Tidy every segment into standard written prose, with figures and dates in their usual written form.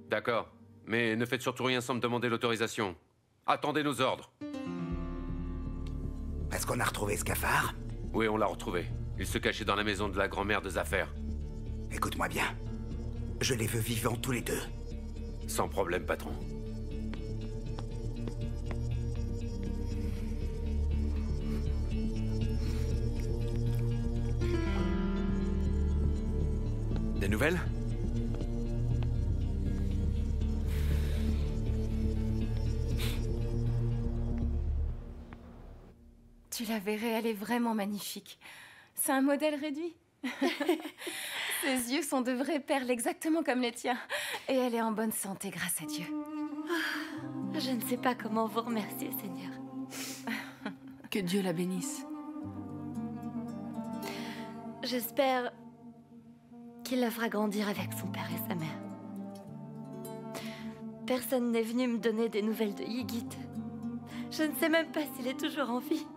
D'accord. Mais ne faites surtout rien sans me demander l'autorisation. Attendez nos ordres. Est-ce qu'on a retrouvé ce cafard? Oui, on l'a retrouvé. Il se cachait dans la maison de la grand-mère de Zaffer. Écoute-moi bien. Je les veux vivants tous les deux. Sans problème, patron. Des nouvelles? Tu la verrais, elle est vraiment magnifique. C'est un modèle réduit. Ses yeux sont de vraies perles, exactement comme les tiens. Et elle est en bonne santé, grâce à Dieu. Je ne sais pas comment vous remercier, Seigneur. Que Dieu la bénisse. J'espère qu'il la fera grandir avec son père et sa mère. Personne n'est venu me donner des nouvelles de Yigit. Je ne sais même pas s'il est toujours en vie.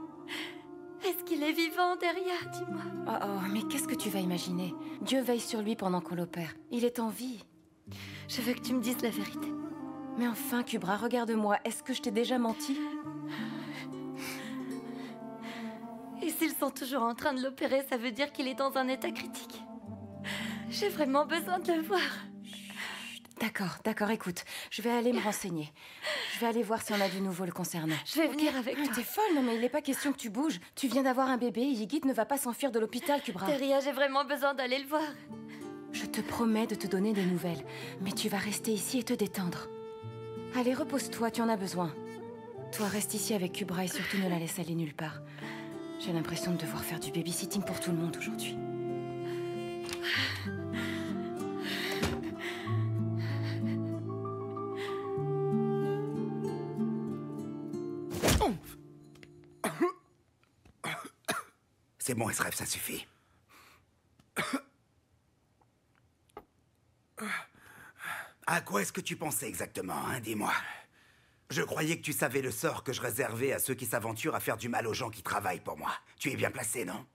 Est-ce qu'il est vivant derrière, dis-moi? Oh, mais qu'est-ce que tu vas imaginer? Dieu veille sur lui pendant qu'on l'opère. Il est en vie. Je veux que tu me dises la vérité. Mais enfin, Kubra, regarde-moi. Est-ce que je t'ai déjà menti? Et s'ils sont toujours en train de l'opérer, ça veut dire qu'il est dans un état critique. J'ai vraiment besoin de le voir. D'accord, écoute. Je vais aller me renseigner. Je vais aller voir si on a du nouveau le concernant. Je vais venir avec toi. T'es folle, non mais il n'est pas question que tu bouges. Tu viens d'avoir un bébé, Yigit ne va pas s'enfuir de l'hôpital, Kubra. Teria, j'ai vraiment besoin d'aller le voir. Je te promets de te donner des nouvelles. Mais tu vas rester ici et te détendre. Allez, repose-toi, tu en as besoin. Toi, reste ici avec Kubra et surtout ne la laisse aller nulle part. J'ai l'impression de devoir faire du babysitting pour tout le monde aujourd'hui. C'est bon, Esref, ça suffit. À quoi est-ce que tu pensais exactement, hein? Dis-moi. Je croyais que tu savais le sort que je réservais à ceux qui s'aventurent à faire du mal aux gens qui travaillent pour moi. Tu es bien placé, non?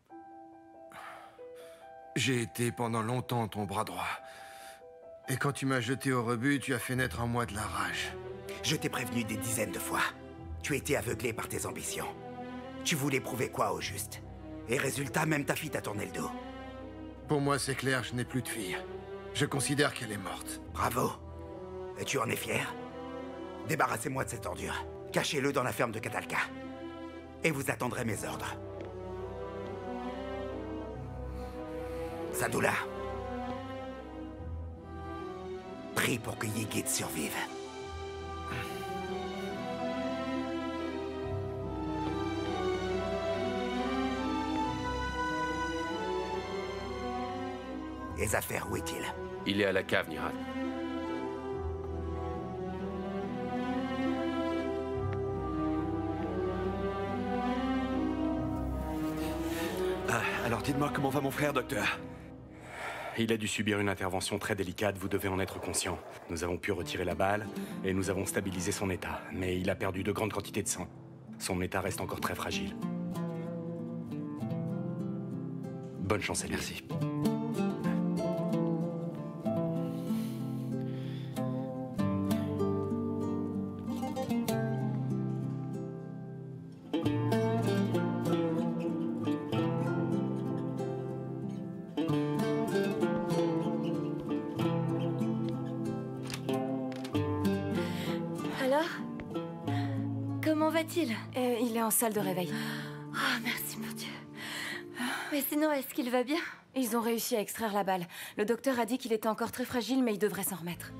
J'ai été pendant longtemps ton bras droit. Et quand tu m'as jeté au rebut, tu as fait naître en moi de la rage. Je t'ai prévenu des dizaines de fois. Tu étais aveuglé par tes ambitions. Tu voulais prouver quoi au juste? Et résultat, même ta fille t'a tourné le dos. Pour moi, c'est clair, je n'ai plus de fille. Je considère qu'elle est morte. Bravo. Et tu en es fier? Débarrassez-moi de cette ordure. Cachez-le dans la ferme de Katalka. Et vous attendrez mes ordres. Sadoula. Prie pour que Yigit survive. Et Zaffer, où est-il? Il est à la cave, Nihad. Alors dites-moi comment va mon frère, docteur? Il a dû subir une intervention très délicate, vous devez en être conscient. Nous avons pu retirer la balle et nous avons stabilisé son état. Mais il a perdu de grandes quantités de sang. Son état reste encore très fragile. Bonne chance à lui. Merci. Alors? Comment va-t-il? Il est en salle de réveil. Oh, merci mon Dieu. Mais sinon, est-ce qu'il va bien? Ils ont réussi à extraire la balle. Le docteur a dit qu'il était encore très fragile, mais il devrait s'en remettre.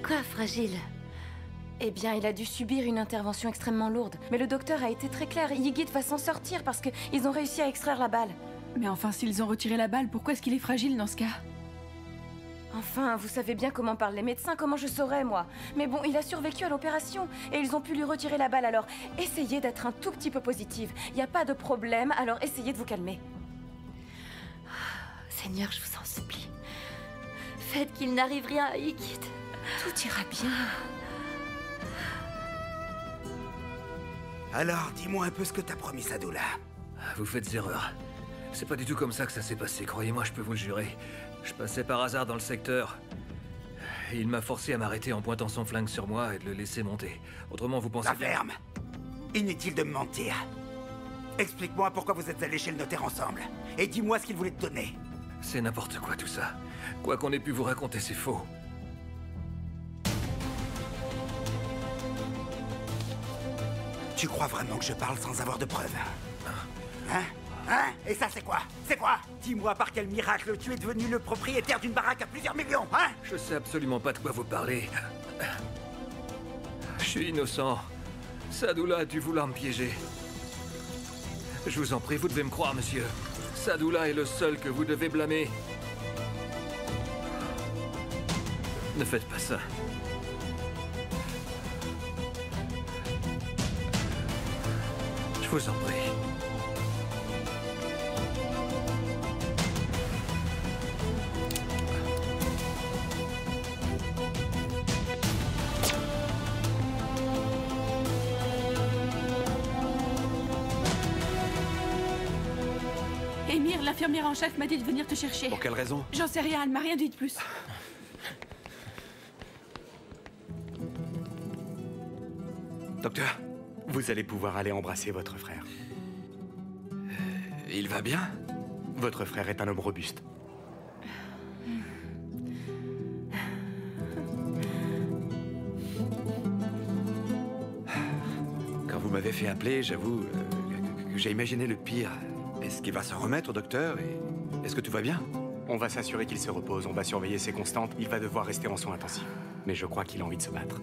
Quoi, fragile? Eh bien, il a dû subir une intervention extrêmement lourde. Mais le docteur a été très clair. Yigit va s'en sortir parce qu'ils ont réussi à extraire la balle. Mais enfin, s'ils ont retiré la balle, pourquoi est-ce qu'il est fragile dans ce cas? Enfin, vous savez bien comment parlent les médecins, comment je saurais, moi. Mais bon, il a survécu à l'opération et ils ont pu lui retirer la balle, alors essayez d'être un tout petit peu positive. Il n'y a pas de problème, alors essayez de vous calmer. Seigneur, je vous en supplie. Faites qu'il n'arrive rien à Yigit. Tout ira bien. Alors, dis-moi un peu ce que t'as promis, Sadoula. Vous faites erreur. C'est pas du tout comme ça que ça s'est passé, croyez-moi, je peux vous le jurer. Je passais par hasard dans le secteur. Et il m'a forcé à m'arrêter en pointant son flingue sur moi et de le laisser monter. Autrement, vous pensez... La ferme! Inutile de me mentir. Explique-moi pourquoi vous êtes allés chez le notaire ensemble. Et dis-moi ce qu'il voulait te donner. C'est n'importe quoi tout ça. Quoi qu'on ait pu vous raconter, c'est faux. Tu crois vraiment que je parle sans avoir de preuves? Hein? Hein? Et ça, c'est quoi? C'est quoi? Dis-moi par quel miracle tu es devenu le propriétaire d'une baraque à plusieurs millions, hein? Je sais absolument pas de quoi vous parlez. Je suis innocent. Sadoula a dû vouloir me piéger. Je vous en prie, vous devez me croire, monsieur. Sadoula est le seul que vous devez blâmer. Ne faites pas ça. Je vous en prie. Émir, l'infirmière en chef m'a dit de venir te chercher. Pour quelle raison? J'en sais rien, elle m'a rien dit de plus. Docteur, vous allez pouvoir aller embrasser votre frère. Il va bien? Votre frère est un homme robuste. Quand vous m'avez fait appeler, j'avoue que j'ai imaginé le pire. Est-ce qu'il va s'en remettre, docteur? Et est-ce que tout va bien? On va s'assurer qu'il se repose, on va surveiller ses constantes. Il va devoir rester en soins intensifs. Mais je crois qu'il a envie de se battre.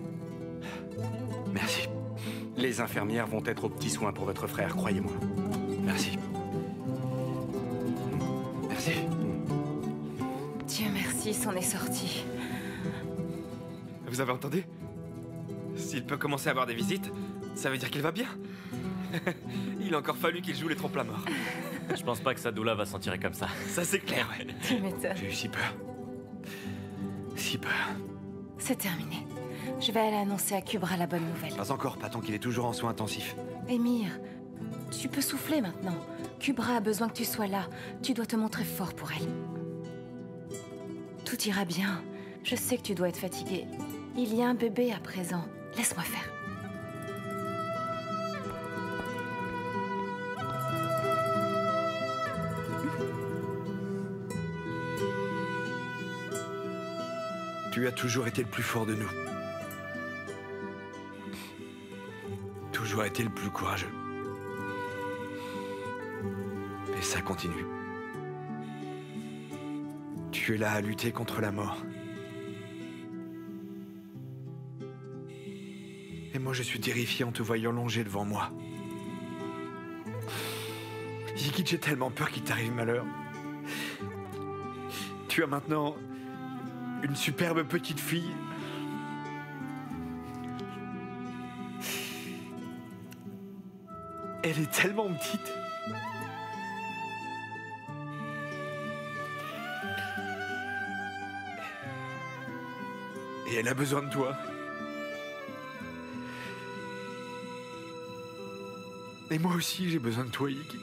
Merci. Les infirmières vont être aux petits soins pour votre frère, croyez-moi. Merci. Merci. Dieu merci, c'en est sorti. Vous avez entendu? S'il peut commencer à avoir des visites, ça veut dire qu'il va bien. Il a encore fallu qu'il joue les trompe-la mort. Je pense pas que Sadoula va s'en tirer comme ça. Ça c'est clair, ouais. Tu m'étonnes. J'ai eu si peur. Si peur. C'est terminé. Je vais aller annoncer à Kubra la bonne nouvelle. Pas encore, pas tant qu'il est toujours en soins intensifs. Émir, tu peux souffler maintenant. Kubra a besoin que tu sois là. Tu dois te montrer fort pour elle. Tout ira bien. Je sais que tu dois être fatigué. Il y a un bébé à présent. Laisse-moi faire. Tu as toujours été le plus fort de nous. Toujours été le plus courageux. Et ça continue. Tu es là à lutter contre la mort. Et moi, je suis terrifié en te voyant longer devant moi. Yigit, j'ai tellement peur qu'il t'arrive malheur. Tu as maintenant une superbe petite fille. Elle est tellement petite. Et elle a besoin de toi. Et moi aussi, j'ai besoin de toi, Yigit.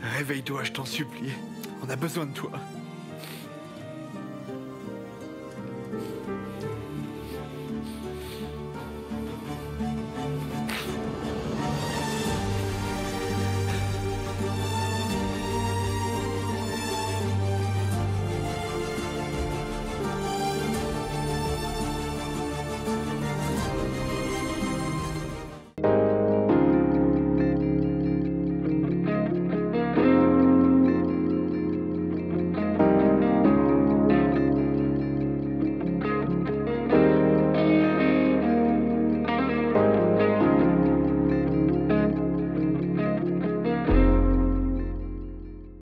Réveille-toi, je t'en supplie. On a besoin de toi.